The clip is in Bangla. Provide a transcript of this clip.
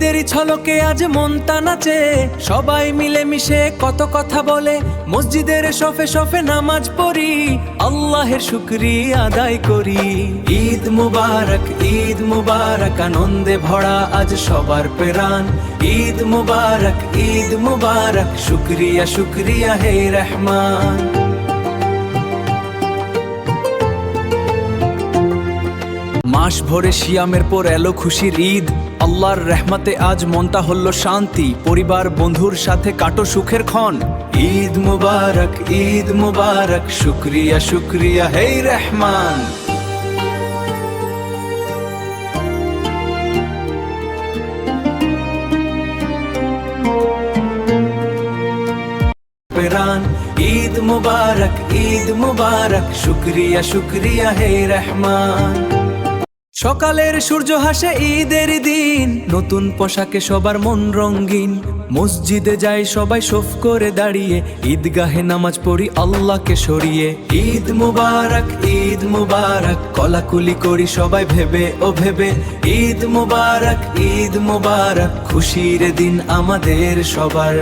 দেরি ছলকে আজ মনটা নাচে, সবাই মিলে মিশে কত কথা বলে, মসজিদের শফে শফে নামাজ পড়ি, আল্লাহের শুকরিয়া আদায় করি। ঈদ মুবারক, ঈদ মুবারক, আনন্দে ভরা আজ সবার প্রাণ। ঈদ মুবারক, ঈদ মুবারক, শুকরিয়া শুকরিয়া হে রহমান। মাস ভরে সিয়ামের পর এলো খুশির ঈদ, আল্লাহর রহমতে আজ মনটা হল শান্তি, পরিবার বন্ধুর সাথে কাটো সুখের ক্ষণ। ঈদ মুবারক, ঈদ মুবারক, শুকরিয়া শুকরিয়া হে রহমান। ঈদ মুবারক, ঈদ মুবারক, শুকরিয়া শুকরিয়া হে রহমান। সকালের সূর্য হাসে ঈদের দিন, নতুন পোশাকে সবার মন রঙিন, মসজিদে যায় সবাই সফ করে দাঁড়িয়ে, ঈদগাহে নামাজ পড়ি আল্লাহকে সরিয়ে। ঈদ মুবারক, ঈদ মুবারক, কলাকুলি করি সবাই ভেবে ও ভেবে, ঈদ মুবারক, ঈদ মুবারক, খুশির দিন আমাদের সবার।